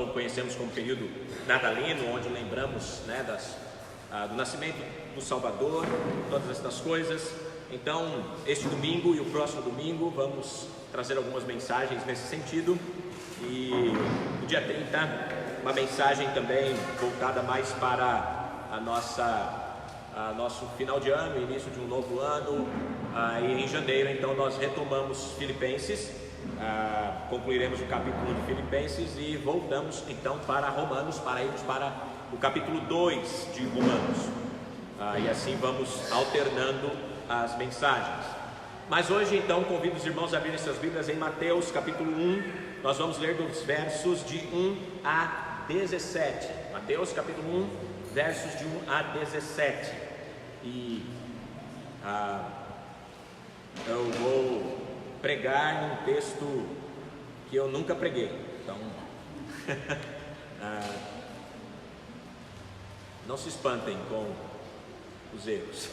Conhecemos como período natalino, onde lembramos, né, do nascimento do Salvador, todas essas coisas. Então, este domingo e o próximo domingo vamos trazer algumas mensagens nesse sentido. E no dia 30, uma mensagem também voltada mais para nosso final de ano, início de um novo ano. E em janeiro, então, nós retomamos Filipenses. Concluiremos o capítulo de Filipenses e voltamos então para Romanos, para irmos para o capítulo 2 de Romanos, e assim vamos alternando as mensagens. Mas hoje então convido os irmãos a abrirem suas Bíblias em Mateus capítulo 1. Nós vamos ler dos versos de 1 a 17. Mateus capítulo 1, versos de 1 a 17. E eu vou pregar num texto que eu nunca preguei, então não se espantem com os erros.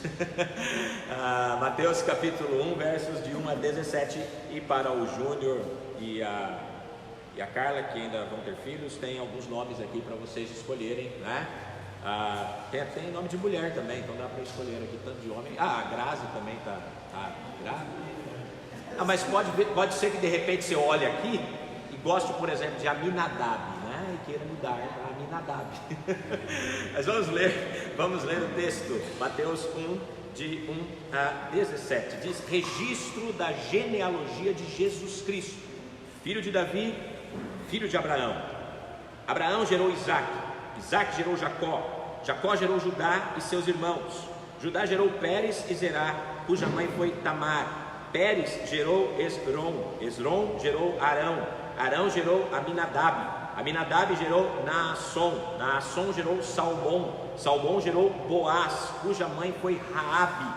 Mateus capítulo 1, versos de 1 a 17. E para o Júnior e a Carla, que ainda vão ter filhos, tem alguns nomes aqui para vocês escolherem, né? Tem nome de mulher também, então dá para escolher aqui, tanto de homem. A Grazi também está grávida. Mas pode ser que de repente você olhe aqui e goste, por exemplo, de Aminadab, né? E queira mudar para Aminadab. Mas vamos ler o texto, Mateus 1, de 1 a 17. Diz: registro da genealogia de Jesus Cristo, filho de Davi, filho de Abraão. Abraão gerou Isaac, Isaac gerou Jacó, Jacó gerou Judá e seus irmãos. Judá gerou Pérez e Zerá, cuja mãe foi Tamar. Pérez gerou Esrom, Esrom gerou Arão, Arão gerou Aminadab, Aminadab gerou Naasson, Naasson gerou Salmão, Salmão gerou Boaz, cuja mãe foi Raabe.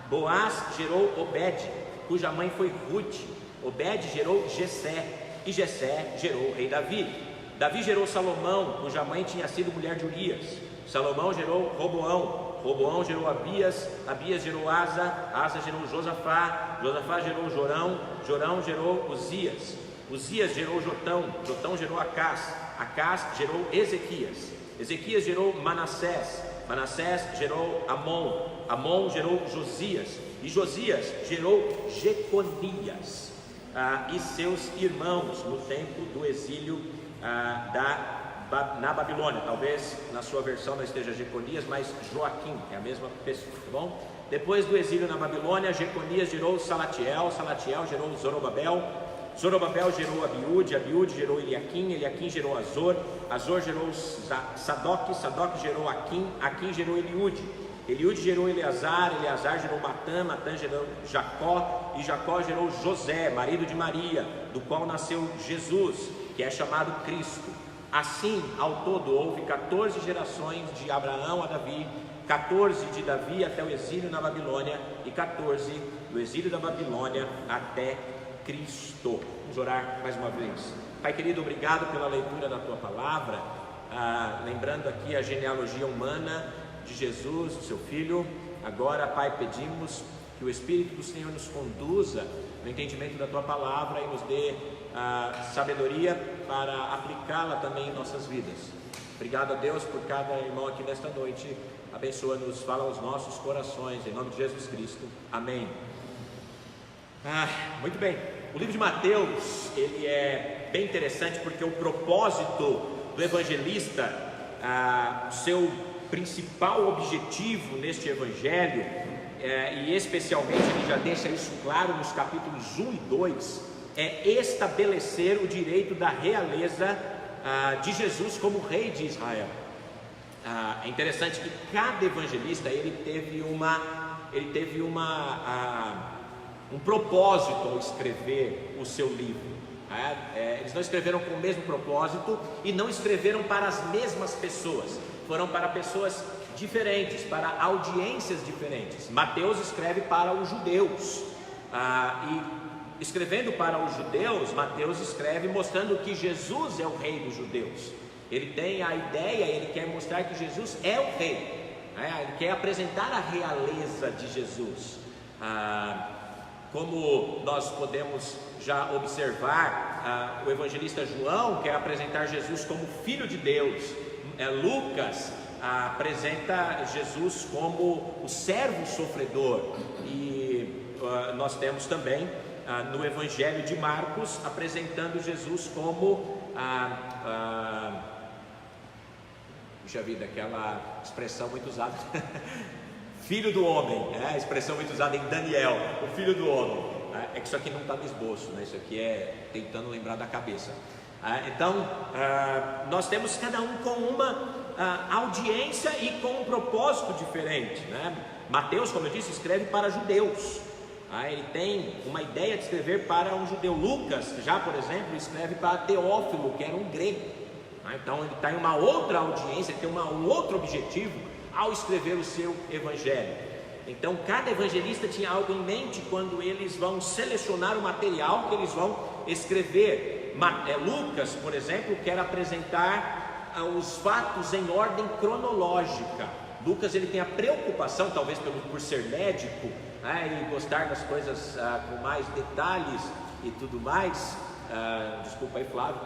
Boaz gerou Obed, cuja mãe foi Ruth. Obed gerou Jessé, e Jessé gerou o rei Davi. Davi gerou Salomão, cuja mãe tinha sido mulher de Urias. Salomão gerou Roboão, Roboão gerou Abias, Abias gerou Asa, Asa gerou Josafá, Josafá gerou Jorão, Jorão gerou Uzias, Uzias gerou Jotão, Jotão gerou Acás, Acás gerou Ezequias, Ezequias gerou Manassés, Manassés gerou Amon, Amon gerou Josias, e Josias gerou Jeconias e seus irmãos no tempo do exílio na Babilônia. Talvez na sua versão não esteja Jeconias, mas Joaquim, é a mesma pessoa, tá bom? Depois do exílio na Babilônia, Jeconias gerou Salatiel, Salatiel gerou Zorobabel, Zorobabel gerou Abiúde, Abiúde gerou Eliaquim, Eliaquim gerou Azor, Azor gerou Sadoc, Sadoc gerou Aquim, Aquim gerou Eliúde, Eliúde gerou Eleazar, Eleazar gerou Matã, Matã gerou Jacó, e Jacó gerou José, marido de Maria, do qual nasceu Jesus, que é chamado Cristo. Assim, ao todo, houve 14 gerações de Abraão a Davi, 14 de Davi até o exílio na Babilônia, e 14 do exílio da Babilônia até Cristo. Vamos orar mais uma vez. Pai querido, obrigado pela leitura da Tua Palavra, lembrando aqui a genealogia humana de Jesus, o Seu Filho. Agora, Pai, pedimos que o Espírito do Senhor nos conduza no entendimento da Tua Palavra e nos dê sabedoria para aplicá-la também em nossas vidas. Obrigado a Deus por cada irmão aqui nesta noite. Abençoa-nos, fala aos nossos corações, em nome de Jesus Cristo. Amém. Muito bem, o livro de Mateus, ele é bem interessante porque o propósito do evangelista, o seu principal objetivo neste evangelho, e especialmente ele já deixa isso claro nos capítulos 1 e 2, é estabelecer o direito da realeza de Jesus como rei de Israel. É interessante que cada evangelista ele teve um propósito ao escrever o seu livro. Eles não escreveram com o mesmo propósito e não escreveram para as mesmas pessoas, foram para pessoas diferentes, para audiências diferentes. Mateus escreve para os judeus, e escrevendo para os judeus, Mateus escreve mostrando que Jesus é o rei dos judeus. Ele tem a ideia, ele quer mostrar que Jesus é o rei, ele quer apresentar a realeza de Jesus. como nós podemos já observar, o evangelista João quer apresentar Jesus como Filho de Deus. Lucas apresenta Jesus como o servo sofredor. E nós temos também no Evangelho de Marcos apresentando Jesus como puxa vida, aquela expressão muito usada filho do homem, a expressão muito usada em Daniel, o filho do homem. É que isso aqui não está no esboço, né? Isso aqui é tentando lembrar da cabeça. Então nós temos cada um com uma audiência e com um propósito diferente, né? Mateus, como eu disse, escreve para judeus. Ele tem uma ideia de escrever para um judeu. Lucas, já por exemplo, escreve para Teófilo, que era um grego. Então ele está em uma outra audiência, tem um outro objetivo ao escrever o seu evangelho. Então cada evangelista tinha algo em mente quando eles vão selecionar o material que eles vão escrever. Lucas, por exemplo, quer apresentar os fatos em ordem cronológica. Lucas, ele tem a preocupação, talvez por ser médico, e gostar das coisas com mais detalhes e tudo mais. Desculpa aí, Flávio,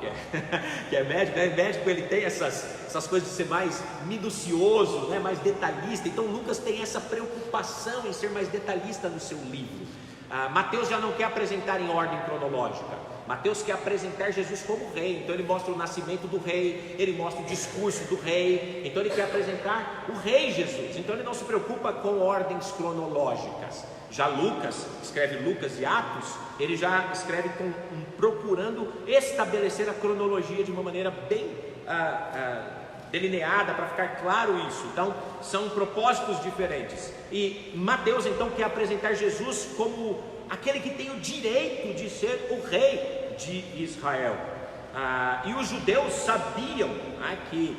que é médico, né? Médico, ele tem essas coisas de ser mais minucioso, né? Mais detalhista. Então Lucas tem essa preocupação em ser mais detalhista no seu livro. Mateus já não quer apresentar em ordem cronológica. Mateus quer apresentar Jesus como rei. Então ele mostra o nascimento do rei, ele mostra o discurso do rei. Então ele quer apresentar o rei Jesus. Então ele não se preocupa com ordens cronológicas. Já Lucas, escreve Lucas e Atos, ele já escreve procurando estabelecer a cronologia de uma maneira bem delineada, para ficar claro isso. Então são propósitos diferentes. E Mateus então quer apresentar Jesus como aquele que tem o direito de ser o rei de Israel. E os judeus sabiam que,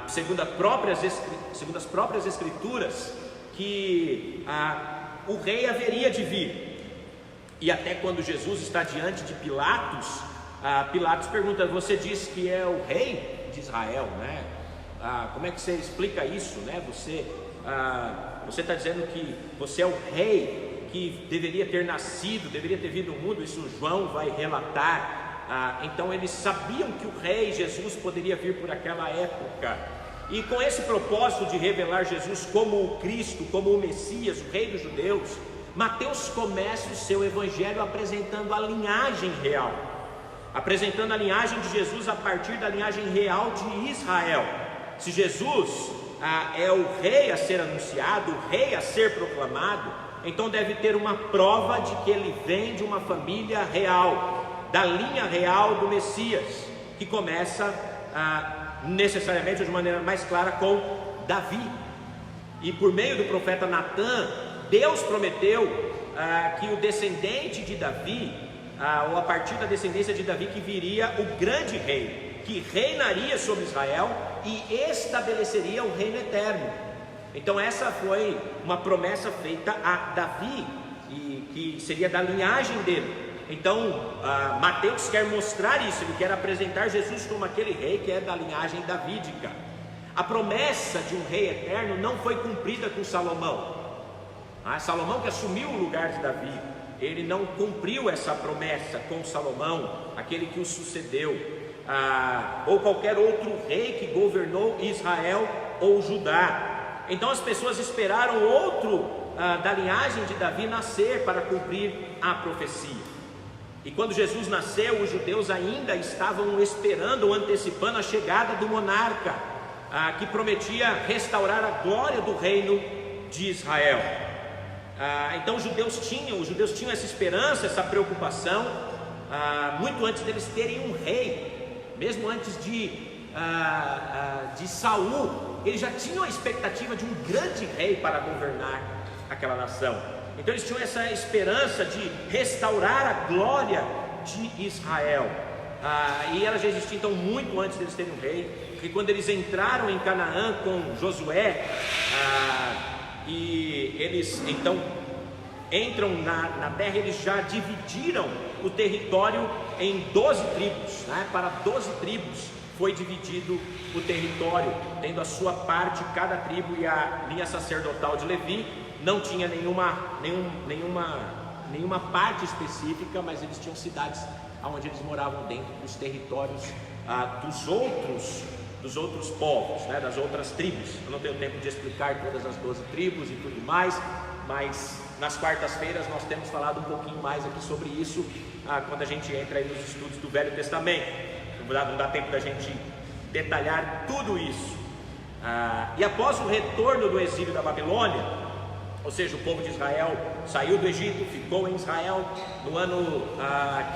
segundo as próprias escrituras, que o rei haveria de vir. E até quando Jesus está diante de Pilatos, Pilatos pergunta: você diz que é o rei de Israel, né? Como é que você explica isso, né? Você está dizendo que você é o rei que deveria ter nascido, deveria ter vindo ao mundo. Isso João vai relatar. Então eles sabiam que o rei Jesus poderia vir por aquela época. E com esse propósito de revelar Jesus como o Cristo, como o Messias, o rei dos judeus, Mateus começa o seu evangelho apresentando a linhagem real, apresentando a linhagem de Jesus a partir da linhagem real de Israel. Se Jesus é o rei a ser anunciado, o rei a ser proclamado, então deve ter uma prova de que ele vem de uma família real, da linha real do Messias, que começa necessariamente de maneira mais clara com Davi. E por meio do profeta Natã, Deus prometeu que o descendente de Davi, ou a partir da descendência de Davi, que viria o grande rei, que reinaria sobre Israel e estabeleceria o reino eterno. Então essa foi uma promessa feita a Davi, e que seria da linhagem dele. Então Mateus quer mostrar isso, ele quer apresentar Jesus como aquele rei que é da linhagem davídica. A promessa de um rei eterno não foi cumprida com Salomão. Salomão, que assumiu o lugar de Davi, ele não cumpriu essa promessa com Salomão, aquele que o sucedeu, ou qualquer outro rei que governou Israel ou Judá. Então as pessoas esperaram outro da linhagem de Davi nascer para cumprir a profecia. E quando Jesus nasceu, os judeus ainda estavam esperando ou antecipando a chegada do monarca, que prometia restaurar a glória do reino de Israel. Então os judeus tinham essa esperança, essa preocupação, muito antes deles terem um rei. Mesmo antes de Saul, eles já tinham a expectativa de um grande rei para governar aquela nação. Então eles tinham essa esperança de restaurar a glória de Israel. E ela já existia então muito antes deles terem um rei. Porque quando eles entraram em Canaã com Josué, e eles então entram na terra, eles já dividiram o território em 12 tribos, né? Para 12 tribos foi dividido o território, tendo a sua parte cada tribo, e a linha sacerdotal de Levi não tinha nenhuma nenhuma parte específica, mas eles tinham cidades onde eles moravam dentro dos territórios dos outros povos, né, das outras tribos. Eu não tenho tempo de explicar todas as 12 tribos e tudo mais, mas nas quartas-feiras nós temos falado um pouquinho mais aqui sobre isso, quando a gente entra aí nos estudos do Velho Testamento. Não dá tempo da gente detalhar tudo isso. E após o retorno do exílio da Babilônia, ou seja, o povo de Israel saiu do Egito, ficou em Israel. No ano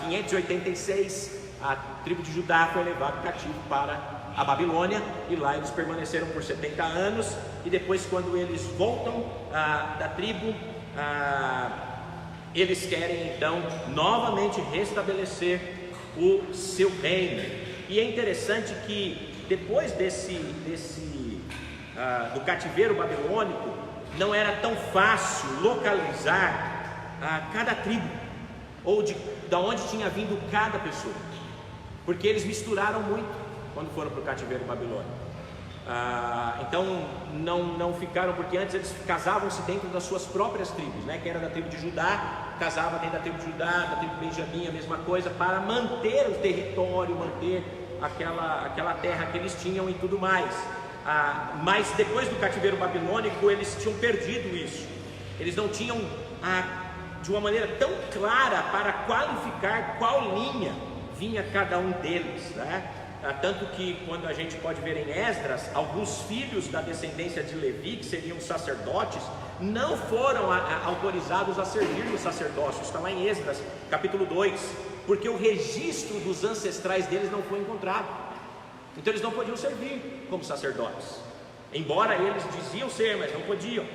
586, a tribo de Judá foi levada cativo para a Babilônia, e lá eles permaneceram por 70 anos, e depois, quando eles voltam da tribo, eles querem então novamente restabelecer o seu reino. E é interessante que depois do cativeiro babilônico, não era tão fácil localizar cada tribo, ou da onde tinha vindo cada pessoa, porque eles misturaram muito quando foram para o cativeiro babilônico. Então não ficaram, porque antes eles casavam-se dentro das suas próprias tribos, né? Quem era da tribo de Judá, casava dentro da tribo de Judá, da tribo de Benjamim, a mesma coisa, para manter o território, manter aquela terra que eles tinham e tudo mais. Mas depois do cativeiro babilônico, eles tinham perdido isso. Eles não tinham de uma maneira tão clara para qualificar qual linha vinha cada um deles, né? Tanto que, quando a gente pode ver em Esdras, alguns filhos da descendência de Levi, que seriam sacerdotes, não foram autorizados a servir no sacerdócio. Está lá em Esdras, capítulo 2, porque o registro dos ancestrais deles não foi encontrado. Então eles não podiam servir como sacerdotes, embora eles diziam ser, mas não podiam.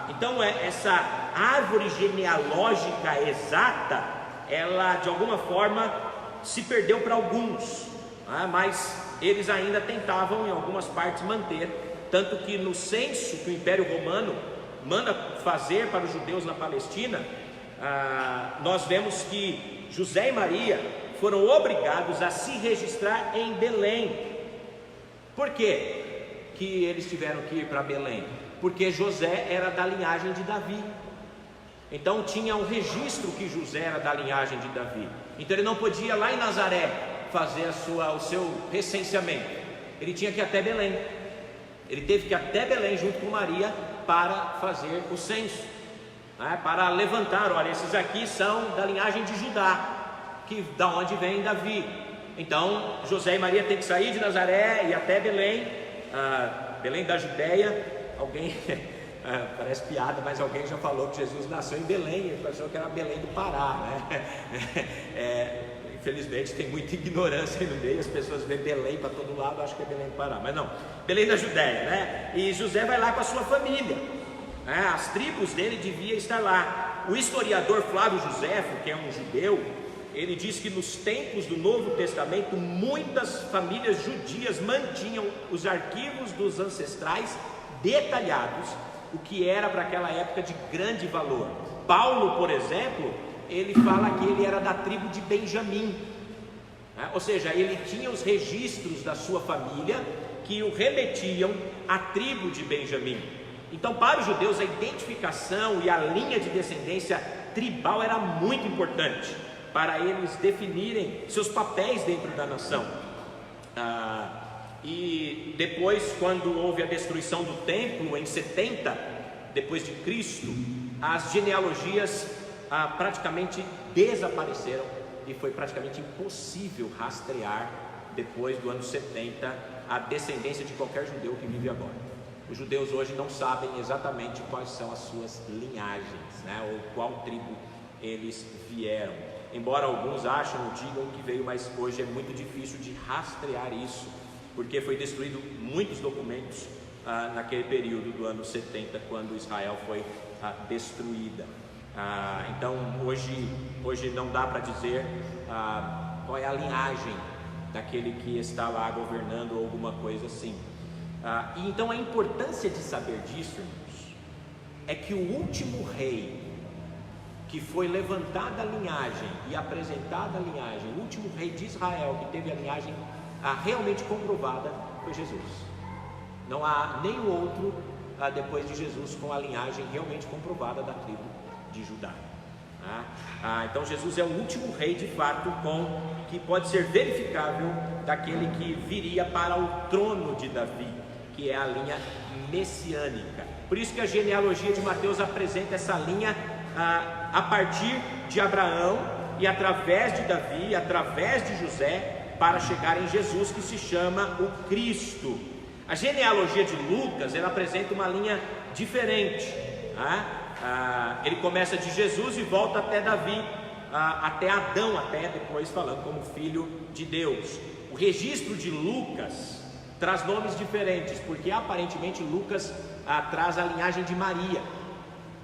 Então essa árvore genealógica exata, ela de alguma forma se perdeu para alguns, mas eles ainda tentavam em algumas partes manter. Tanto que no censo que o Império Romano manda fazer para os judeus na Palestina, nós vemos que José e Maria foram obrigados a se registrar em Belém. Por quê que eles tiveram que ir para Belém? Porque José era da linhagem de Davi. Então tinha um registro que José era da linhagem de Davi. Então ele não podia lá em Nazaré fazer o seu recenseamento. Ele tinha que ir até Belém. Ele teve que ir até Belém junto com Maria para fazer o censo, para levantar, olha, esses aqui são da linhagem de Judá, da onde vem Davi. Então José e Maria têm que sair de Nazaré e ir até Belém, Belém da Judéia. Alguém parece piada, mas alguém já falou que Jesus nasceu em Belém, ele pensou que era Belém do Pará, né? Infelizmente tem muita ignorância aí no meio, as pessoas veem Belém para todo lado, acham que é Belém do Pará, mas não, Belém da Judéia, né? E José vai lá com a sua família, né? As tribos dele deviam estar lá. O historiador Flávio Joséfo, que é um judeu, ele diz que nos tempos do Novo Testamento, muitas famílias judias mantinham os arquivos dos ancestrais detalhados, o que era para aquela época de grande valor. Paulo, por exemplo, ele fala que ele era da tribo de Benjamim, né? Ou seja, ele tinha os registros da sua família que o remetiam à tribo de Benjamim. Então, para os judeus, a identificação e a linha de descendência tribal era muito importante para eles definirem seus papéis dentro da nação. E depois, quando houve a destruição do templo em 70 depois de Cristo, as genealogias praticamente desapareceram e foi praticamente impossível rastrear, depois do ano 70, a descendência de qualquer judeu que vive agora. Os judeus hoje não sabem exatamente quais são as suas linhagens, né, ou qual tribo eles vieram, embora alguns acham ou digam que veio, mas hoje é muito difícil de rastrear isso, porque foi destruído muitos documentos naquele período do ano 70, quando Israel foi destruída. Então hoje não dá para dizer qual é a linhagem daquele que está lá governando ou alguma coisa assim. E então a importância de saber disso, irmãos, é que o último rei que foi levantada a linhagem e apresentada a linhagem, o último rei de Israel que teve a linhagem realmente comprovada, foi Jesus. Não há nenhum outro depois de Jesus com a linhagem realmente comprovada da tribo de Judá. Então Jesus é o último rei de fato que pode ser verificável daquele que viria para o trono de Davi, que é a linha messiânica. Por isso que a genealogia de Mateus apresenta essa linha a partir de Abraão e através de Davi, através de José, para chegar em Jesus, que se chama o Cristo. A genealogia de Lucas, ela apresenta uma linha diferente. Ele começa de Jesus e volta até Davi, até Adão, até depois falando como filho de Deus. O registro de Lucas traz nomes diferentes, porque aparentemente Lucas traz a linhagem de Maria,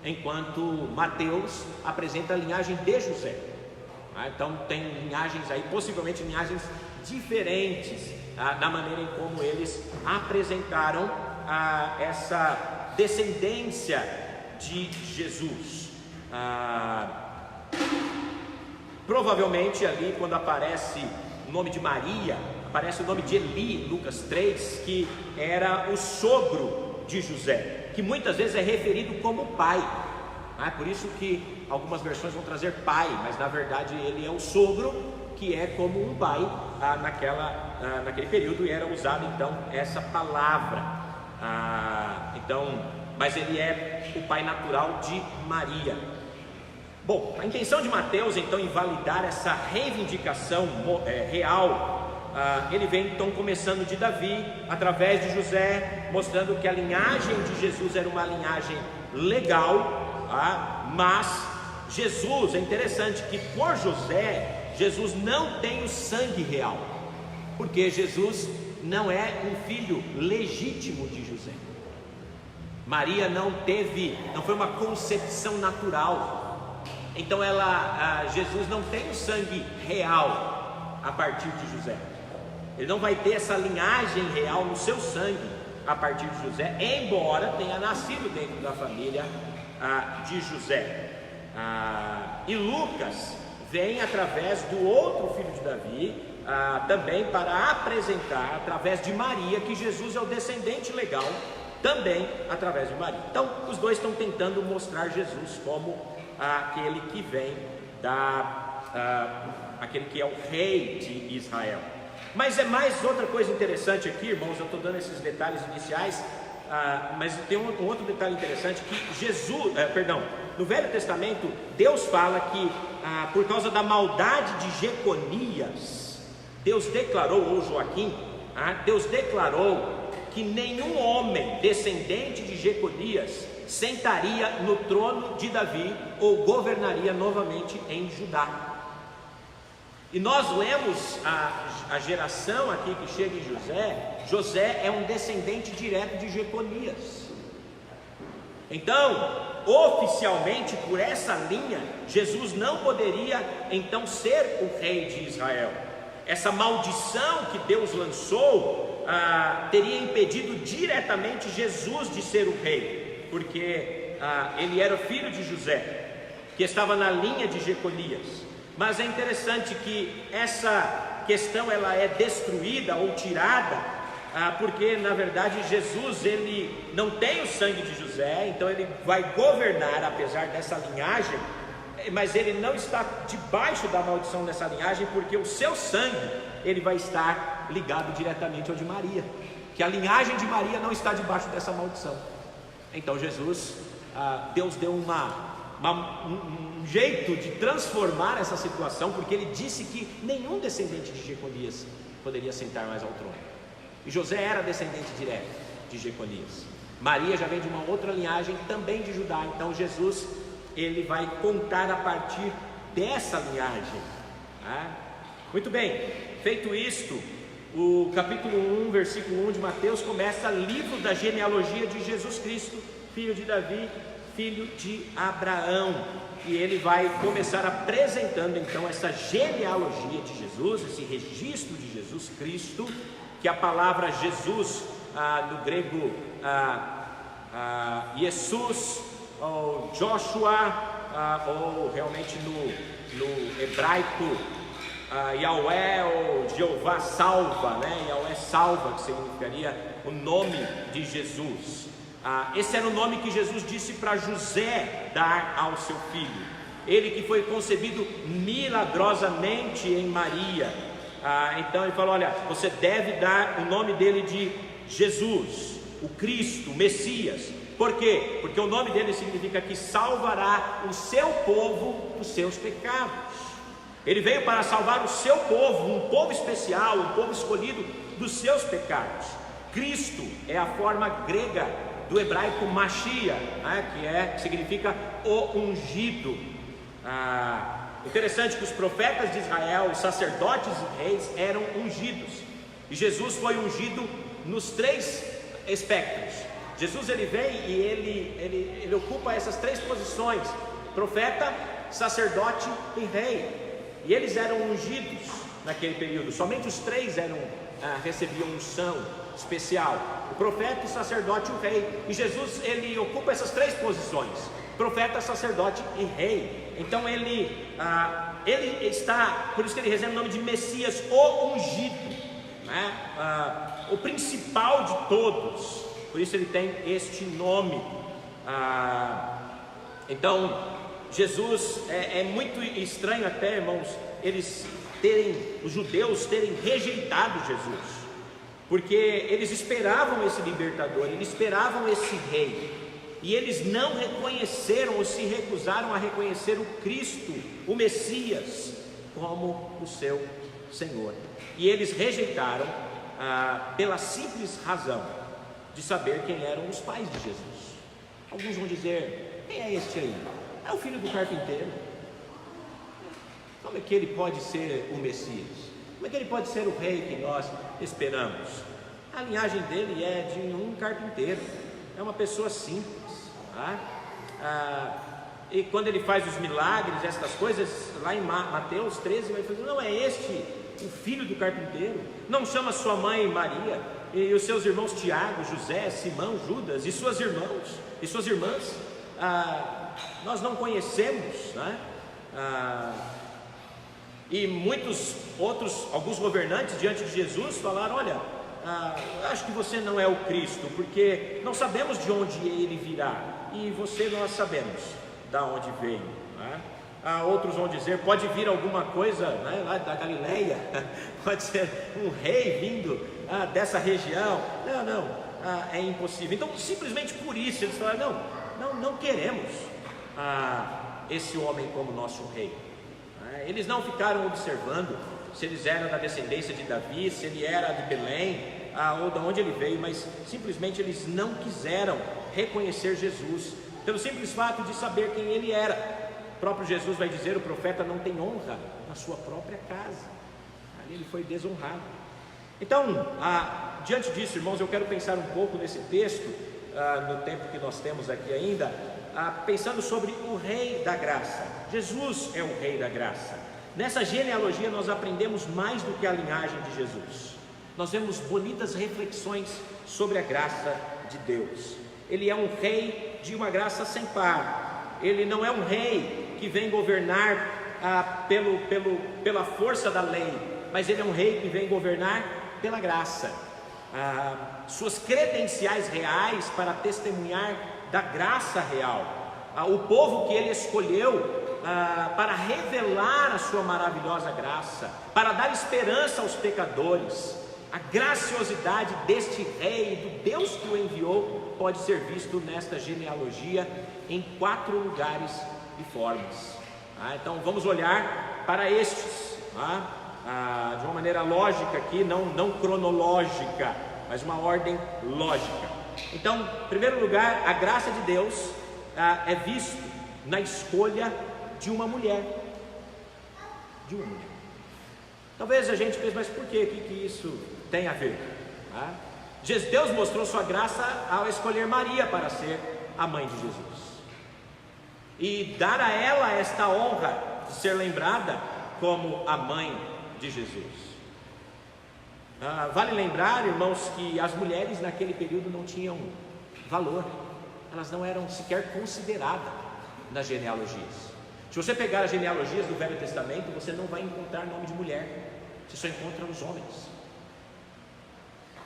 enquanto Mateus apresenta a linhagem de José. Então tem linhagens aí, possivelmente linhagens diferentes da maneira em como eles apresentaram essa descendência de Jesus. Provavelmente ali, quando aparece o nome de Maria, aparece o nome de Eli, Lucas 3, que era o sogro de José, que muitas vezes é referido como pai. Por isso que algumas versões vão trazer pai, mas na verdade ele é o sogro, que é como um pai naquele período, e era usado então essa palavra. Mas ele é o pai natural de Maria. Bom, a intenção de Mateus então em validar essa reivindicação real, ele vem então começando de Davi, através de José, mostrando que a linhagem de Jesus era uma linhagem legal, mas Jesus, é interessante que por José, Jesus não tem o sangue real, porque Jesus não é um filho legítimo de José. Maria não foi uma concepção natural, então Jesus não tem o sangue real a partir de José. Ele não vai ter essa linhagem real no seu sangue a partir de José, embora tenha nascido dentro da família de José. E Lucas vem através do outro filho de Davi, também para apresentar através de Maria que Jesus é o descendente legal, também através de Maria. Então os dois estão tentando mostrar Jesus como aquele que vem aquele que é o rei de Israel. Mas é mais outra coisa interessante aqui, irmãos. Eu estou dando esses detalhes iniciais, mas tem um outro detalhe interessante, que no Velho Testamento Deus fala que por causa da maldade de Jeconias, Deus declarou, ou Joaquim, Deus declarou que nenhum homem descendente de Jeconias sentaria no trono de Davi ou governaria novamente em Judá. E nós lemos a geração aqui que chega em José é um descendente direto de Jeconias. Então, oficialmente, por essa linha, Jesus não poderia então ser o rei de Israel. Essa maldição que Deus lançou teria impedido diretamente Jesus de ser o rei, porque ele era filho de José, que estava na linha de Jeconias. Mas é interessante que essa questão ela é destruída ou tirada, porque na verdade Jesus ele não tem o sangue de José, então ele vai governar apesar dessa linhagem, mas ele não está debaixo da maldição dessa linhagem, porque o seu sangue ele vai estar ligado diretamente ao de Maria, que a linhagem de Maria não está debaixo dessa maldição. Então Jesus, Deus deu um jeito de transformar essa situação, porque ele disse que nenhum descendente de Jeconias poderia sentar mais ao trono, e José era descendente direto de Jeconias. Maria já vem de uma outra linhagem, também de Judá. Então Jesus ele vai contar a partir dessa linhagem. Muito bem, feito isto, o capítulo 1, versículo 1 de Mateus começa livro da genealogia de Jesus Cristo, filho de Davi, filho de Abraão. E ele vai começar apresentando então essa genealogia de Jesus, esse registro de Jesus Cristo, que a palavra Jesus no grego Jesus ou Joshua, ou realmente no hebraico Yahweh ou Jeová salva, Yahweh salva, que significaria o nome de Jesus. Esse era o nome que Jesus disse para José dar ao seu filho. ele que foi concebido milagrosamente em Maria. Então ele falou: olha, você deve dar o nome dele de Jesus, o Cristo, o Messias. Por quê? Porque o nome dele significa que salvará o seu povo dos seus pecados. Ele veio para salvar o seu povo, um povo especial, um povo escolhido dos seus pecados. Cristo é a forma grega do hebraico Mashiach, que significa o ungido. Interessante que os profetas de Israel, os sacerdotes e reis eram ungidos, e Jesus foi ungido nos três espectros. Jesus ele vem e ele ocupa essas três posições: profeta, sacerdote e rei. E eles eram ungidos naquele período. Somente os três recebiam unção especial: o profeta, o sacerdote e o rei. E Jesus ele ocupa essas três posições: profeta, sacerdote e rei. Então ele está, por isso que ele recebe o nome de Messias, o ungido, o principal de todos. Por isso ele tem este nome. Então Jesus, é muito estranho até, irmãos, os judeus terem rejeitado Jesus, porque eles esperavam esse libertador, eles esperavam esse rei, e eles não reconheceram ou se recusaram a reconhecer o Cristo, o Messias, como o seu Senhor. E eles rejeitaram pela simples razão de saber quem eram os pais de Jesus. Alguns vão dizer: quem é este aí? É o filho do carpinteiro. Como é que ele pode ser o Messias? Como é que ele pode ser o rei que nós esperamos? A linhagem dele é de um carpinteiro, é uma pessoa simples, e quando ele faz os milagres, essas coisas, lá em Mateus 13, vai fazer: não é este o filho do carpinteiro? Não chama sua mãe Maria, e os seus irmãos Tiago, José, Simão, Judas, e suas irmãs? Nós não conhecemos, e muitos outros, alguns governantes diante de Jesus falaram: olha, acho que você não é o Cristo, porque não sabemos de onde ele virá, e nós sabemos da onde veio. Outros vão dizer: pode vir alguma coisa lá da Galileia, pode ser um rei vindo dessa região. Não, é impossível. Então simplesmente por isso eles falaram: não queremos esse homem como nosso rei. Eles não ficaram observando se eles eram da descendência de Davi, se ele era de Belém, ou de onde ele veio, mas simplesmente eles não quiseram reconhecer Jesus, pelo simples fato de saber quem ele era. O próprio Jesus vai dizer: o profeta não tem honra na sua própria casa. Ali ele foi desonrado. Então, diante disso, irmãos, eu quero pensar um pouco nesse texto, no tempo que nós temos aqui ainda, pensando sobre o Rei da Graça. Jesus é o Rei da Graça. Nessa genealogia nós aprendemos mais do que a linhagem de Jesus. Nós vemos bonitas reflexões sobre a graça de Deus. Ele é um rei de uma graça sem par. Ele não é um rei que vem governar pela força da lei, mas ele é um rei que vem governar pela graça. Suas credenciais reais para testemunhar da graça real, o povo que ele escolheu para revelar a sua maravilhosa graça, para dar esperança aos pecadores. A graciosidade deste rei e do Deus que o enviou pode ser visto nesta genealogia em 4 lugares e formas. Então vamos olhar para estes, de uma maneira lógica aqui, não cronológica, mas uma ordem lógica. Então, em primeiro lugar, a graça de Deus é vista na escolha de uma mulher. Talvez a gente pense: mas por quê? O que isso tem a ver? Deus mostrou sua graça ao escolher Maria para ser a mãe de Jesus, e dar a ela esta honra de ser lembrada como a mãe de Jesus. Vale lembrar, irmãos, que as mulheres naquele período não tinham valor, elas não eram sequer consideradas nas genealogias. Se você pegar as genealogias do Velho Testamento, você não vai encontrar nome de mulher, você só encontra os homens.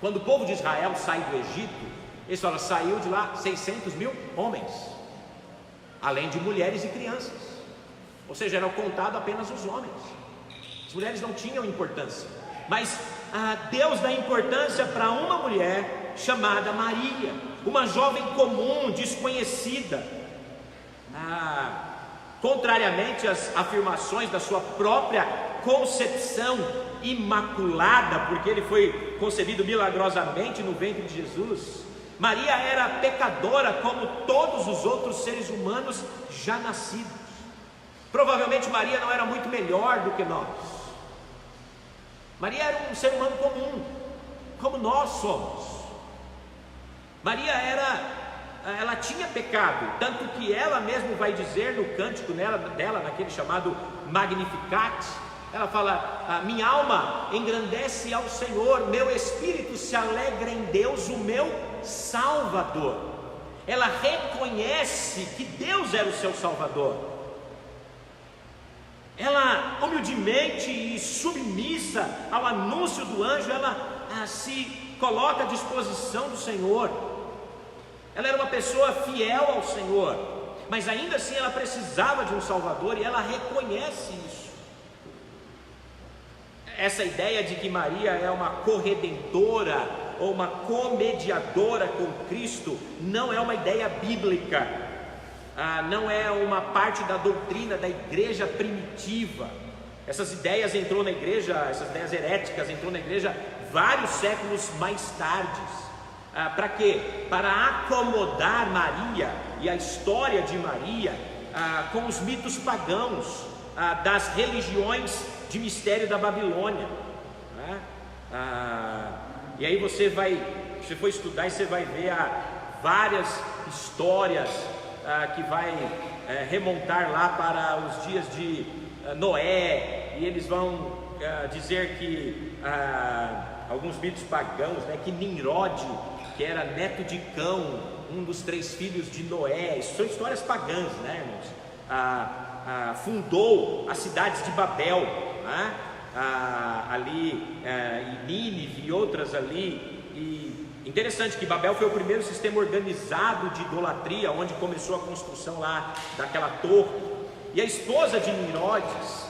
Quando o povo de Israel sai do Egito, eles falam: saiu de lá 600 mil homens, além de mulheres e crianças. ou seja, era contado apenas os homens. As mulheres não tinham importância, mas Deus dá importância para uma mulher chamada Maria, uma jovem comum, desconhecida, contrariamente às afirmações da sua própria concepção imaculada, porque ele foi concebido milagrosamente no ventre de Jesus. Maria era pecadora como todos os outros seres humanos já nascidos. Provavelmente Maria não era muito melhor do que nós. Maria era um ser humano comum, como nós somos. Maria ela tinha pecado, tanto que ela mesma vai dizer no cântico dela, naquele chamado Magnificat, ela fala: minha alma engrandece ao Senhor, meu espírito se alegra em Deus, o meu Salvador. Ela reconhece que Deus era o seu Salvador. Ela, humildemente e submissa ao anúncio do anjo, ela se coloca à disposição do Senhor. Ela era uma pessoa fiel ao Senhor, mas ainda assim ela precisava de um Salvador, e ela reconhece isso. Essa ideia de que Maria é uma corredentora ou uma comediadora com Cristo não é uma ideia bíblica. Não é uma parte da doutrina da igreja primitiva. Essas ideias entrou na igreja, essas ideias heréticas entrou na igreja vários séculos mais tarde. Para quê? Para acomodar Maria e a história de Maria com os mitos pagãos das religiões de mistério da Babilônia, né? E aí você for estudar e você vai ver várias histórias que vai remontar lá para os dias de Noé, e eles vão dizer que alguns mitos pagãos, né, que Nimrod, que era neto de Cão, um dos 3 filhos de Noé, isso são histórias pagãs, né, irmãos? Fundou as cidades de Babel, né? Ali em Nínive e outras ali. E interessante que Babel foi o primeiro sistema organizado de idolatria, onde começou a construção lá daquela torre. E a esposa de Nimrodes,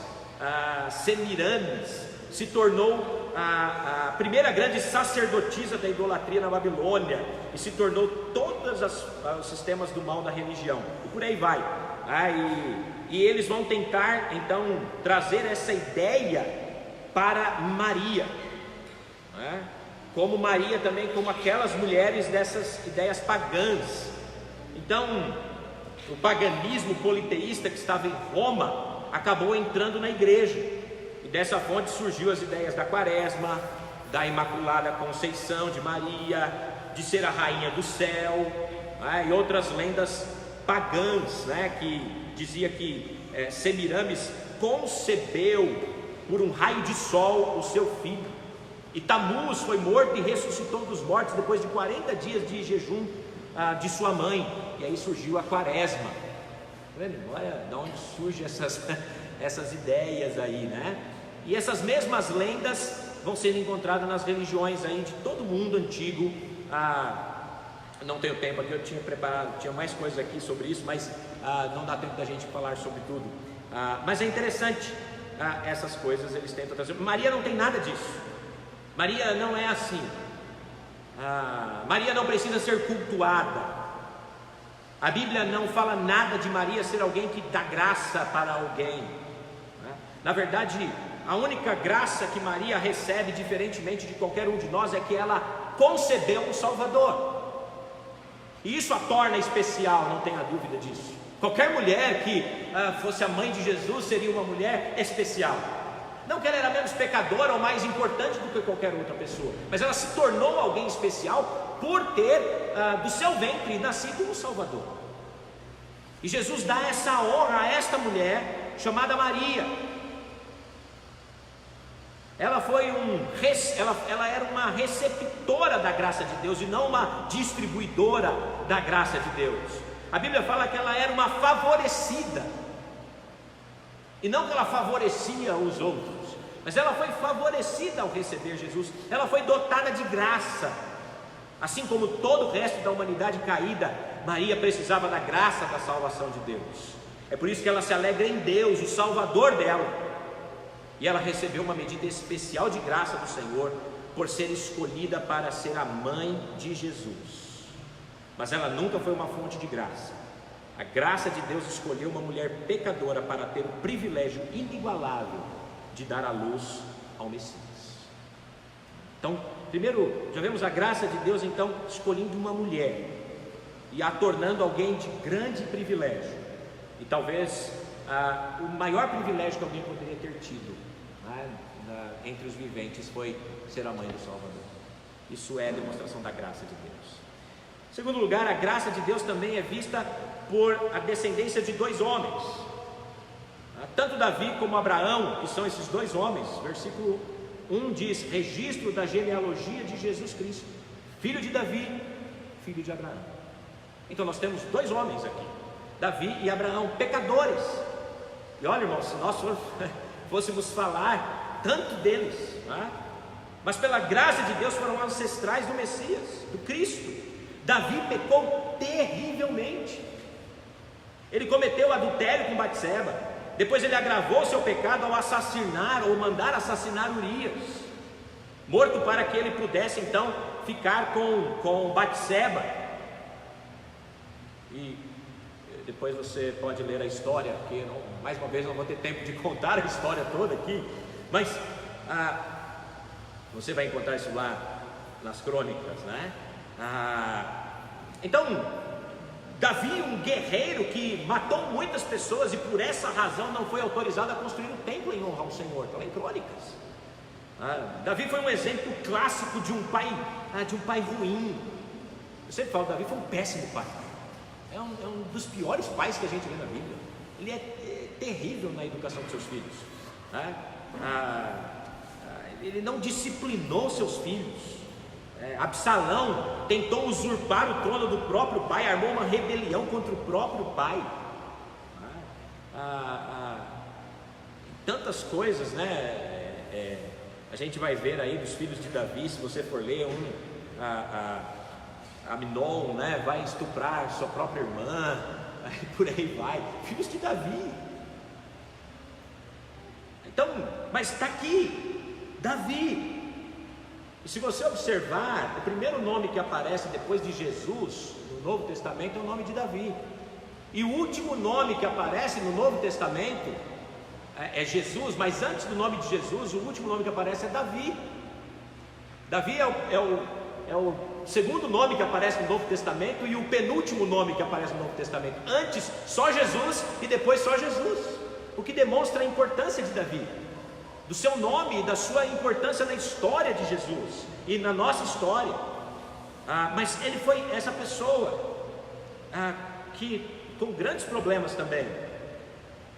Semiramis, se tornou a primeira grande sacerdotisa da idolatria na Babilônia, e se tornou todos os sistemas do mal da religião, e por aí vai. E eles vão tentar então trazer essa ideia para Maria, né? Como Maria também, como aquelas mulheres dessas ideias pagãs. Então o paganismo politeísta que estava em Roma acabou entrando na igreja, e dessa fonte surgiu as ideias da Quaresma, da Imaculada Conceição de Maria, de ser a rainha do céu, né? E outras lendas pagãs, né? Que dizia que Semiramis concebeu por um raio de sol o seu filho, e Tamuz foi morto e ressuscitou dos mortos depois de 40 dias de jejum de sua mãe, e aí surgiu a Quaresma. Olha de onde surgem essas ideias aí, né? E essas mesmas lendas vão sendo encontradas nas religiões aí de todo o mundo antigo. Não tenho tempo aqui, eu tinha preparado, tinha mais coisas aqui sobre isso, mas não dá tempo da gente falar sobre tudo. Mas é interessante, essas coisas eles tentam trazer. Maria não tem nada disso. Maria não é assim. Maria não precisa ser cultuada. A Bíblia não fala nada de Maria ser alguém que dá graça para alguém, né? Na verdade, a única graça que Maria recebe, diferentemente de qualquer um de nós, é que ela concebeu um Salvador, e isso a torna especial, não tenha dúvida disso. Qualquer mulher que fosse a mãe de Jesus seria uma mulher especial. Não que ela era menos pecadora ou mais importante do que qualquer outra pessoa, mas ela se tornou alguém especial por ter do seu ventre nascido um Salvador. E Jesus dá essa honra a esta mulher chamada Maria. Ela era uma receptora da graça de Deus, e não uma distribuidora da graça de Deus. A Bíblia fala que ela era uma favorecida, e não que ela favorecia os outros, mas ela foi favorecida ao receber Jesus. Ela foi dotada de graça, assim como todo o resto da humanidade caída. Maria precisava da graça da salvação de Deus. É por isso que ela se alegra em Deus, o Salvador dela. E ela recebeu uma medida especial de graça do Senhor por ser escolhida para ser a mãe de Jesus. Mas ela nunca foi uma fonte de graça. A graça de Deus escolheu uma mulher pecadora para ter o privilégio inigualável de dar à luz ao Messias. Então, primeiro, já vemos a graça de Deus então escolhendo uma mulher e a tornando alguém de grande privilégio. E talvez o maior privilégio que alguém poderia ter tido, né, entre os viventes, foi ser a mãe do Salvador. Isso é a demonstração da graça de Deus. Em segundo lugar, a graça de Deus também é vista por a descendência de dois homens, tanto Davi como Abraão, que são esses dois homens. Versículo 1 diz: registro da genealogia de Jesus Cristo, filho de Davi, filho de Abraão. Então nós temos dois homens aqui, Davi e Abraão, pecadores. E olha, irmãos, se nós fôssemos falar tanto deles, né? Mas pela graça de Deus foram ancestrais do Messias, do Cristo. Davi pecou terrivelmente. Ele cometeu adultério com Batseba. Depois ele agravou seu pecado ao assassinar ou mandar assassinar Urias, morto para que ele pudesse então ficar com Batseba. E depois você pode ler a história, porque mais uma vez não vou ter tempo de contar a história toda aqui, mas você vai encontrar isso lá nas crônicas, né? Então, Davi, um guerreiro que matou muitas pessoas e por essa razão não foi autorizado a construir um templo em honra ao Senhor, está lá em crônicas. Davi foi um exemplo clássico de um pai ruim. Eu sempre falo, Davi foi um péssimo pai. É um dos piores pais que a gente vê na Bíblia. Ele é terrível na educação dos seus filhos, né? Ele não disciplinou seus filhos. Absalão tentou usurpar o trono do próprio pai, armou uma rebelião contra o próprio pai. Tantas coisas, né? A gente vai ver aí dos filhos de Davi, se você for ler Aminon, né? Vai estuprar sua própria irmã, por aí vai, filhos de Davi. Então, mas está aqui, Davi. E se você observar, o primeiro nome que aparece depois de Jesus no Novo Testamento é o nome de Davi. E o último nome que aparece no Novo Testamento é Jesus, mas antes do nome de Jesus, o último nome que aparece é Davi. Davi é o segundo nome que aparece no Novo Testamento e o penúltimo nome que aparece no Novo Testamento. Antes só Jesus e depois só Jesus, o que demonstra a importância de Davi, do seu nome e da sua importância na história de Jesus e na nossa história. Mas ele foi essa pessoa que com grandes problemas também.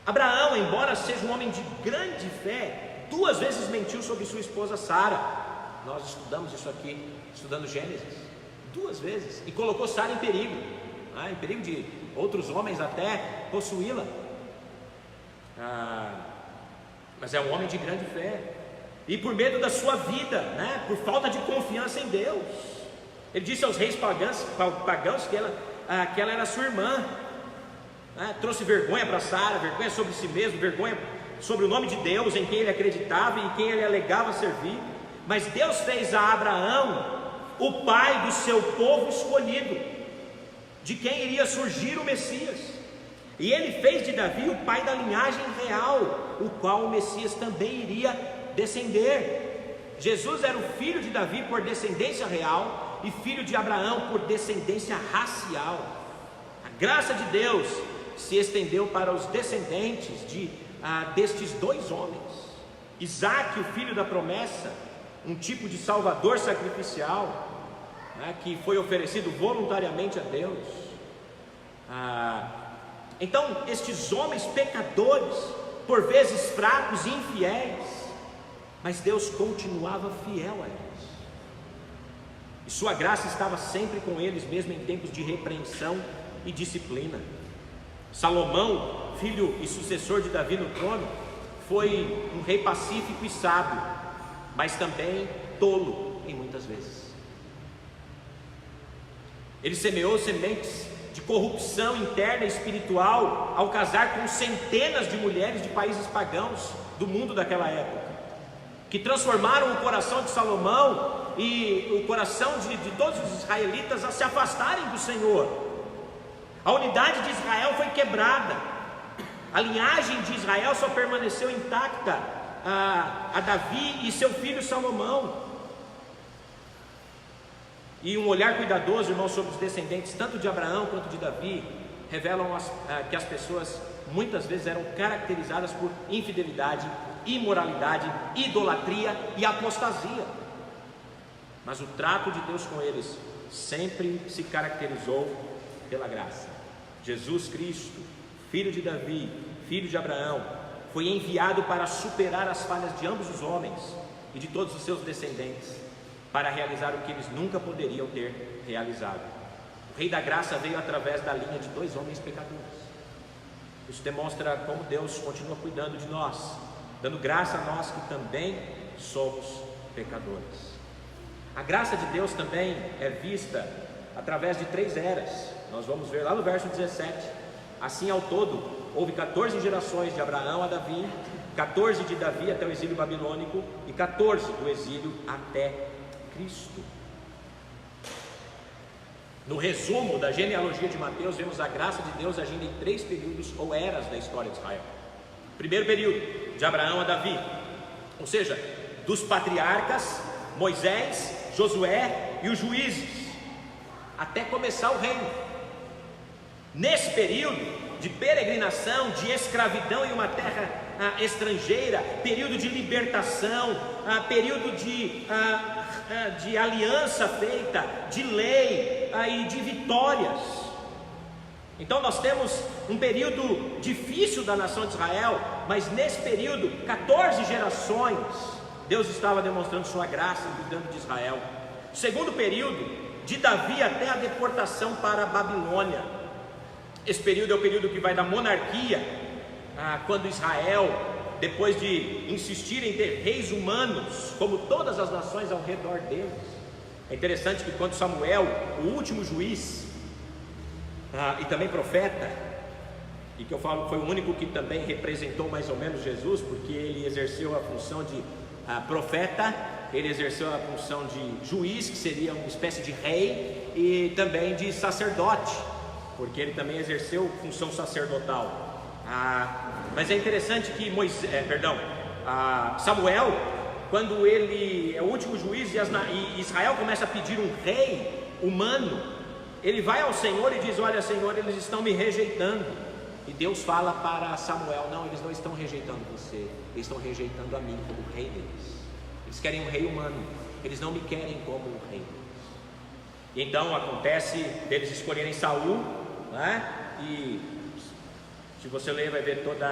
Abraão, embora seja um homem de grande fé, 2 vezes mentiu sobre sua esposa Sara. Nós estudamos isso aqui, estudando Gênesis, 2 vezes, e colocou Sara em perigo de outros homens até possuí-la. Mas é um homem de grande fé, e por medo da sua vida, né, por falta de confiança em Deus, ele disse aos reis pagãos que ela era sua irmã, né, trouxe vergonha para Sara, vergonha sobre si mesmo, vergonha sobre o nome de Deus em quem ele acreditava e em quem ele alegava servir. Mas Deus fez a Abraão o pai do seu povo escolhido, de quem iria surgir o Messias. E ele fez de Davi o pai da linhagem real, o qual o Messias também iria descender. Jesus era o filho de Davi por descendência real e filho de Abraão por descendência racial. A graça de Deus se estendeu para os descendentes destes 2 homens. Isaque, o filho da promessa, um tipo de salvador sacrificial, né, que foi oferecido voluntariamente a Deus. Então, estes homens pecadores, por vezes fracos e infiéis, mas Deus continuava fiel a eles, e sua graça estava sempre com eles, mesmo em tempos de repreensão e disciplina. Salomão, filho e sucessor de Davi no trono, foi um rei pacífico e sábio, mas também tolo em muitas vezes. Ele semeou sementes de corrupção interna e espiritual ao casar com centenas de mulheres de países pagãos do mundo daquela época, que transformaram o coração de Salomão e o coração de todos os israelitas a se afastarem do Senhor. A unidade de Israel foi quebrada, a linhagem de Israel só permaneceu intacta a Davi e seu filho Salomão. E um olhar cuidadoso, irmãos, sobre os descendentes tanto de Abraão quanto de Davi revelam que as pessoas muitas vezes eram caracterizadas por infidelidade, imoralidade, idolatria e apostasia. Mas o trato de Deus com eles sempre se caracterizou pela graça. Jesus Cristo, filho de Davi, filho de Abraão, foi enviado para superar as falhas de ambos os homens e de todos os seus descendentes, para realizar o que eles nunca poderiam ter realizado. O Rei da Graça veio através da linha de 2 homens pecadores. Isso demonstra como Deus continua cuidando de nós, dando graça a nós que também somos pecadores. A graça de Deus também é vista através de 3 eras. Nós vamos ver lá no verso 17. Assim, ao todo, houve 14 gerações de Abraão a Davi, 14 de Davi até o exílio babilônico e 14 do exílio até Cristo. No resumo da genealogia de Mateus, vemos a graça de Deus agindo em 3 períodos ou eras da história de Israel. Primeiro período, de Abraão a Davi, ou seja, dos patriarcas Moisés, Josué e os juízes, até começar o reino. Nesse período de peregrinação, de escravidão em uma terra estrangeira, período de libertação, período de aliança feita, de lei e de vitórias. Então nós temos um período difícil da nação de Israel, mas nesse período, 14 gerações, Deus estava demonstrando sua graça e cuidando de Israel. Segundo período, de Davi até a deportação para a Babilônia. Esse período é o período que vai da monarquia, quando Israel, depois de insistir em ter reis humanos, como todas as nações ao redor deles. É interessante que quando Samuel, o último juiz, e também profeta, e que eu falo foi o único que também representou mais ou menos Jesus, porque ele exerceu a função de profeta, ele exerceu a função de juiz, que seria uma espécie de rei, e também de sacerdote, porque ele também exerceu função sacerdotal. Mas é interessante que Samuel, quando ele é o último juiz e Israel começa a pedir um rei humano, ele vai ao Senhor e diz: olha, Senhor, eles estão me rejeitando. E Deus fala para Samuel: não, eles não estão rejeitando você, eles estão rejeitando a mim como rei deles. Eles querem um rei humano, eles não me querem como um rei. E então acontece deles escolherem Saul, né? E se você ler, vai ver toda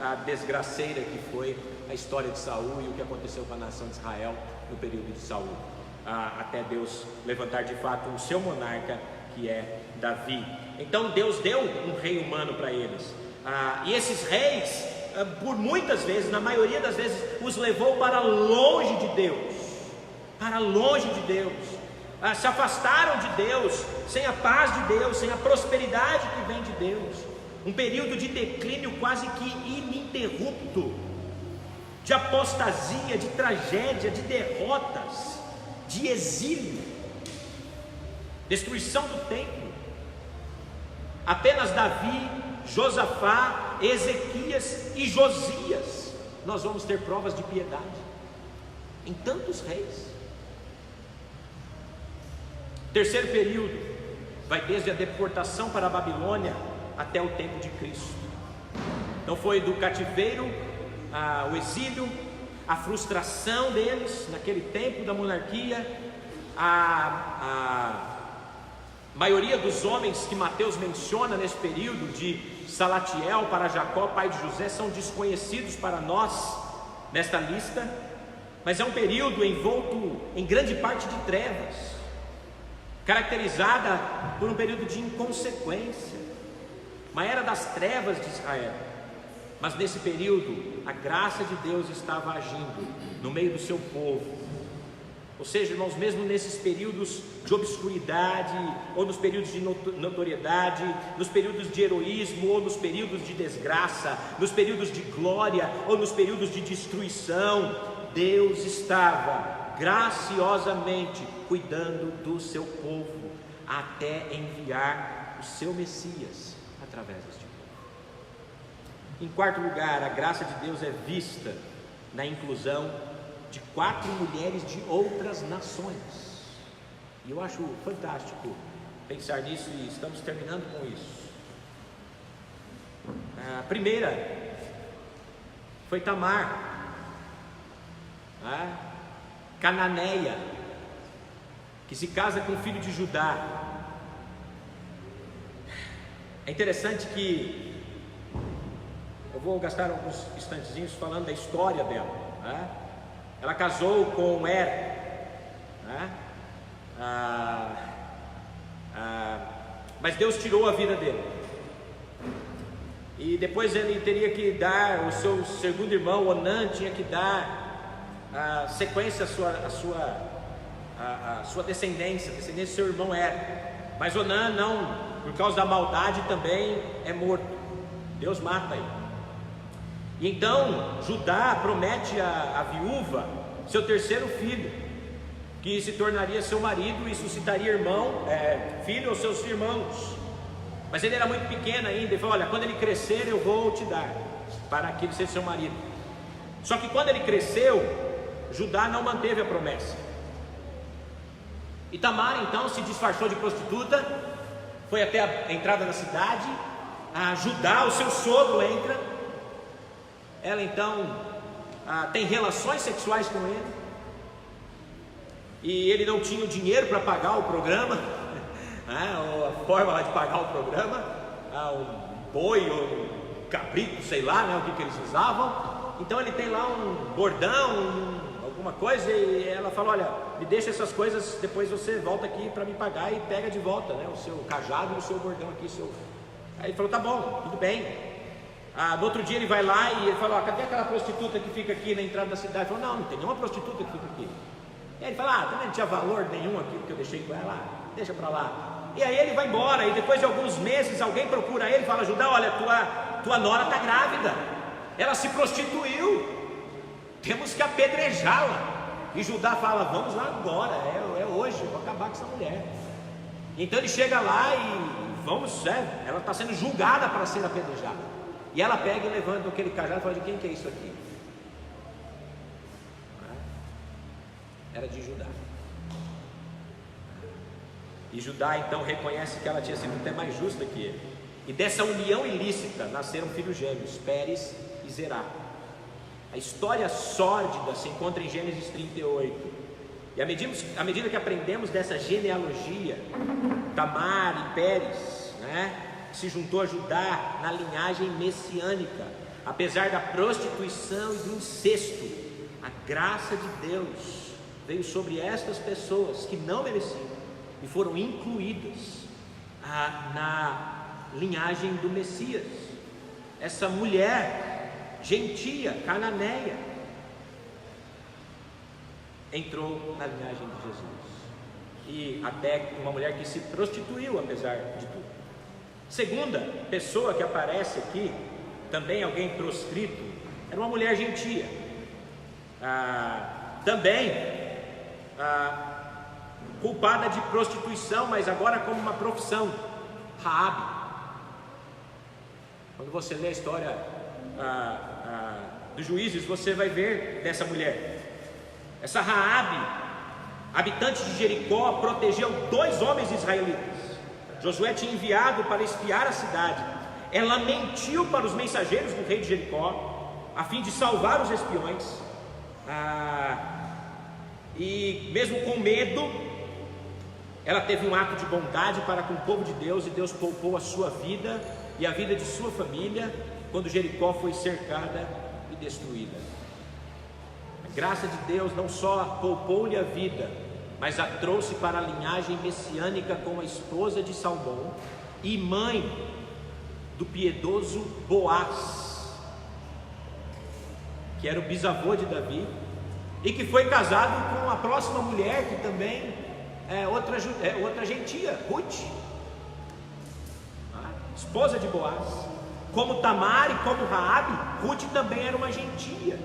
a desgraceira que foi a história de Saul e o que aconteceu com a nação de Israel no período de Saul, até Deus levantar de fato o seu monarca, que é Davi. Então Deus deu um rei humano para eles, e esses reis, por muitas vezes, na maioria das vezes, os levou para longe de Deus, se afastaram de Deus, sem a paz de Deus, sem a prosperidade que vem de Deus. Um período de declínio quase que ininterrupto, de apostasia, de tragédia, de derrotas, de exílio, destruição do templo. Apenas Davi, Josafá, Ezequias e Josias nós vamos ter provas de piedade em tantos reis. Terceiro período vai desde a deportação para a Babilônia até o tempo de Cristo. Então foi do cativeiro, o exílio, a frustração deles naquele tempo da monarquia. A maioria dos homens que Mateus menciona nesse período, de Salatiel para Jacó, pai de José, são desconhecidos para nós nesta lista, mas é um período envolto em grande parte de trevas, caracterizada por um período de inconsequência, uma era das trevas de Israel. Mas nesse período, a graça de Deus estava agindo no meio do seu povo, Ou seja, irmãos, mesmo nesses períodos de obscuridade, ou nos períodos de notoriedade, nos períodos de heroísmo, ou nos períodos de desgraça, nos períodos de glória, ou nos períodos de destruição, Deus estava graciosamente cuidando do seu povo, até enviar o seu Messias através deste povo. Em quarto lugar, a graça de Deus é vista na inclusão de 4 mulheres de outras nações. E eu acho fantástico pensar nisso, e estamos terminando com isso. A primeira foi Tamar, cananeia, que se casa com o filho de Judá. É interessante que eu vou gastar alguns instantezinhos falando da história dela. Ela casou com mas Deus tirou a vida dele, e depois ele teria que dar, o seu segundo irmão Onã tinha que dar sequência à sua descendência do seu irmão mas Onã não, por causa da maldade também é morto, Deus mata ele. E então Judá promete à viúva seu terceiro filho, que se tornaria seu marido e suscitaria filho aos seus irmãos. Mas ele era muito pequeno ainda, ele falou: olha, quando ele crescer eu vou te dar, para que ele seja seu marido. Só que quando ele cresceu, Judá não manteve a promessa, e Tamar então se disfarçou de prostituta, foi até a entrada da cidade. Judá, o seu sogro, entra. Ela então tem relações sexuais com ele, e ele não tinha o dinheiro para pagar o programa, ou a forma lá de pagar o programa, um boi ou um cabrito, sei lá, o que eles usavam. Então ele tem lá um bordão, alguma coisa, e ela fala: olha, me deixa essas coisas, depois você volta aqui para me pagar e pega de volta, o seu cajado e o seu bordão aqui. Aí ele falou: tá bom, tudo bem. No outro dia ele vai lá e ele fala: cadê aquela prostituta que fica aqui na entrada da cidade? Ele falou: não tem nenhuma prostituta que fica aqui. E aí ele fala: também não tinha valor nenhum aqui que eu deixei com ela, deixa pra lá. E aí ele vai embora, e depois de alguns meses alguém procura ele e fala: Judá, olha, tua nora está grávida, ela se prostituiu, temos que apedrejá-la. E Judá fala: vamos lá agora, é hoje, eu vou acabar com essa mulher. Então ele chega lá e ela está sendo julgada para ser apedrejada. E ela pega e levanta aquele cajado e fala: de quem que é isso aqui? Era de Judá. E Judá então reconhece que ela tinha sido até mais justa que ele. E dessa união ilícita nasceram filhos gêmeos, Pérez e Zerá. A história sórdida se encontra em Gênesis 38. E à medida que aprendemos dessa genealogia, Tamar e Pérez, se juntou a Judá na linhagem messiânica, apesar da prostituição e do incesto, a graça de Deus veio sobre estas pessoas que não mereciam e foram incluídas na linhagem do Messias. Essa mulher gentia, cananeia, entrou na linhagem de Jesus, e até uma mulher que se prostituiu apesar de tudo. Segunda pessoa que aparece aqui, também alguém proscrito, era uma mulher gentia, também culpada de prostituição, mas agora como uma profissão, Raabe. Quando você lê a história dos Juízes, você vai ver dessa mulher. Essa Raabe, habitante de Jericó, protegeu 2 homens israelitas. Josué tinha enviado para espiar a cidade. Ela mentiu para os mensageiros do rei de Jericó, a fim de salvar os espiões. E mesmo com medo, ela teve um ato de bondade para com o povo de Deus, e Deus poupou a sua vida e a vida de sua família quando Jericó foi cercada e destruída. A graça de Deus não só poupou-lhe a vida, mas a trouxe para a linhagem messiânica como a esposa de Salmão e mãe do piedoso Boaz, que era o bisavô de Davi, e que foi casado com a próxima mulher, que também é outra gentia, Ruth, esposa de Boaz. Como Tamar e como Raabe, Ruth também era uma gentia.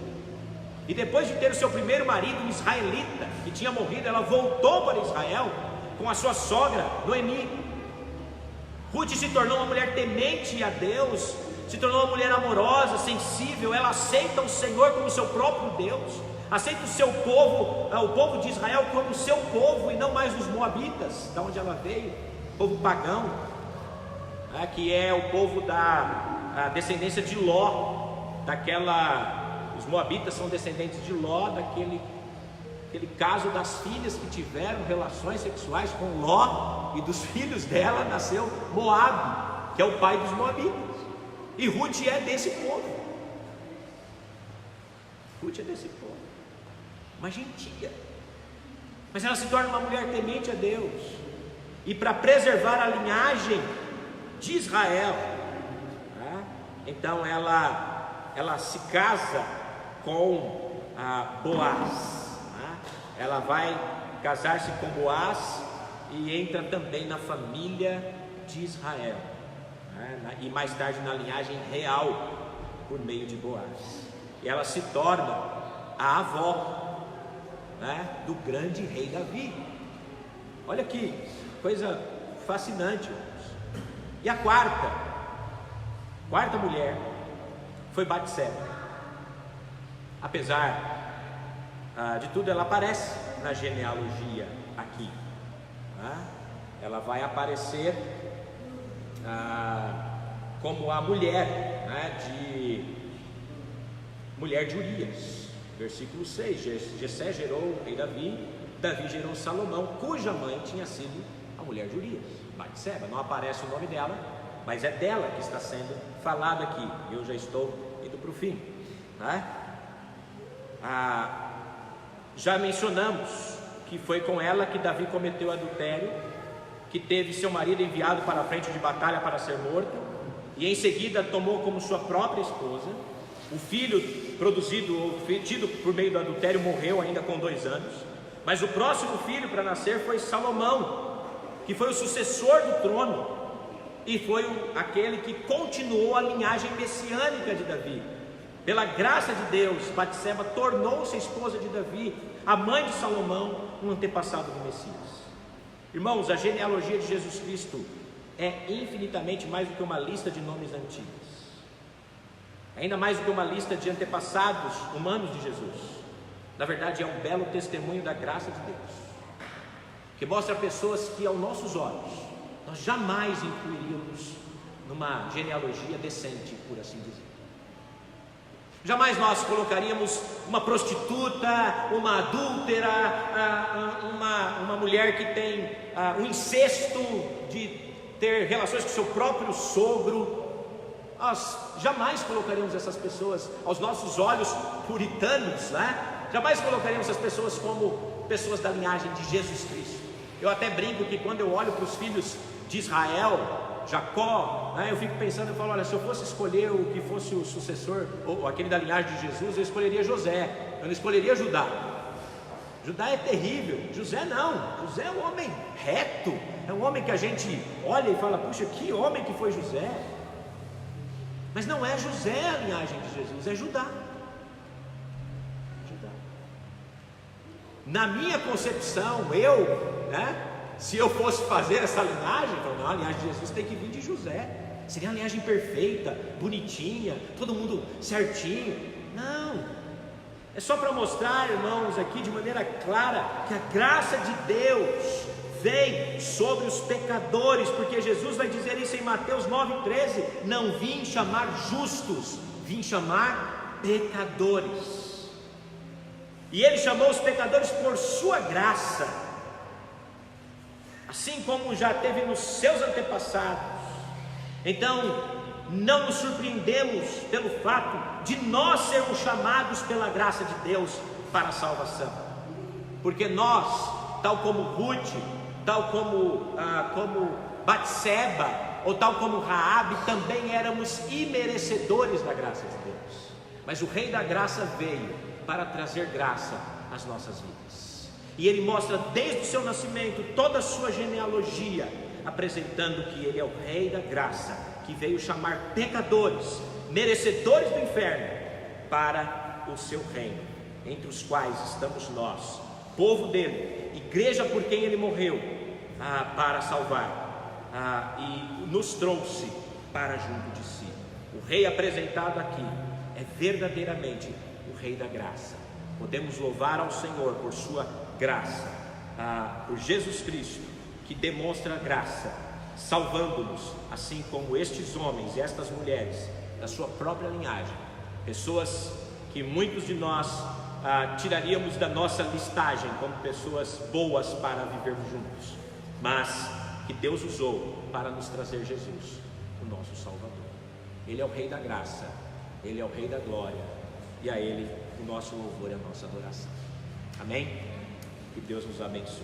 E depois de ter o seu primeiro marido, um israelita, que tinha morrido, ela voltou para Israel com a sua sogra, Noemi. Ruth se tornou uma mulher temente a Deus, se tornou uma mulher amorosa, sensível. Ela aceita o Senhor como seu próprio Deus, aceita o seu povo, o povo de Israel como seu povo, e não mais os moabitas, da onde ela veio, povo pagão, que é o povo da descendência de Ló, os moabitas são descendentes de Ló, aquele caso das filhas que tiveram relações sexuais com Ló, e dos filhos dela nasceu Moabe, que é o pai dos moabitas. E Ruth é desse povo. Ruth é desse povo, uma gentia, mas ela se torna uma mulher temente a Deus, e para preservar a linhagem de Israel, então ela se casa com Boaz, ela vai casar-se com Boaz e entra também na família de Israel, e mais tarde na linhagem real por meio de Boaz, e ela se torna a avó, do grande rei Davi. Olha que coisa fascinante, irmãos. E a quarta mulher foi Batseba. Apesar de tudo, ela aparece na genealogia aqui, ela vai aparecer como a mulher, mulher de Urias. Versículo 6: Jessé gerou o rei Davi, Davi gerou Salomão, cuja mãe tinha sido a mulher de Urias, Batseba. Não aparece o nome dela, mas é dela que está sendo falado aqui. Eu já estou indo para o fim, já mencionamos que foi com ela que Davi cometeu adultério, que teve seu marido enviado para a frente de batalha para ser morto, e em seguida tomou como sua própria esposa. O filho produzido ou tido por meio do adultério morreu ainda com 2 anos, mas o próximo filho para nascer foi Salomão, que foi o sucessor do trono, e foi aquele que continuou a linhagem messiânica de Davi. Pela graça de Deus, Batseba tornou-se esposa de Davi, a mãe de Salomão, um antepassado do Messias. Irmãos, a genealogia de Jesus Cristo é infinitamente mais do que uma lista de nomes antigos, ainda mais do que uma lista de antepassados humanos de Jesus. Na verdade, é um belo testemunho da graça de Deus, que mostra pessoas que, aos nossos olhos, nós jamais incluiríamos numa genealogia decente, por assim dizer. Jamais nós colocaríamos uma prostituta, uma adúltera, uma mulher que tem um incesto de ter relações com seu próprio sogro. Nós jamais colocaríamos essas pessoas, aos nossos olhos puritanos, jamais colocaríamos essas pessoas como pessoas da linhagem de Jesus Cristo. Eu até brinco que quando eu olho para os filhos de Israel, Jacó, eu fico pensando, eu falo, olha, se eu fosse escolher o que fosse o sucessor, ou aquele da linhagem de Jesus, eu escolheria José, eu não escolheria Judá. Judá é terrível, José não, José é um homem reto, é um homem que a gente olha e fala, puxa, que homem que foi José. Mas não é José a linhagem de Jesus, é Judá. Na minha concepção, se eu fosse fazer essa linhagem, então, não, a linhagem de Jesus tem que vir de José. Seria uma linhagem perfeita, bonitinha, todo mundo certinho. Não, é só para mostrar, irmãos, aqui de maneira clara, que a graça de Deus vem sobre os pecadores, porque Jesus vai dizer isso em Mateus 9,13: não vim chamar justos, vim chamar pecadores. E Ele chamou os pecadores por sua graça, assim como já teve nos seus antepassados. Então, não nos surpreendemos pelo fato de nós sermos chamados pela graça de Deus para a salvação, porque nós, tal como Ruth, tal como Batseba, ou tal como Raabe, também éramos imerecedores da graça de Deus. Mas o Rei da Graça veio para trazer graça as nossas vidas. E Ele mostra desde o seu nascimento toda a sua genealogia, apresentando que Ele é o Rei da graça, que veio chamar pecadores, merecedores do inferno, para o seu reino, entre os quais estamos nós, povo dele, igreja por quem Ele morreu para salvar, e nos trouxe para junto de si. O Rei apresentado aqui é verdadeiramente o Rei da graça. Podemos louvar ao Senhor por sua graça, por Jesus Cristo, que demonstra a graça, salvando-nos, assim como estes homens e estas mulheres da sua própria linhagem, pessoas que muitos de nós tiraríamos da nossa listagem como pessoas boas para vivermos juntos, mas que Deus usou para nos trazer Jesus, o nosso Salvador. Ele é o Rei da graça, Ele é o Rei da glória, e a Ele o nosso louvor e a nossa adoração. Amém? Que Deus nos abençoe.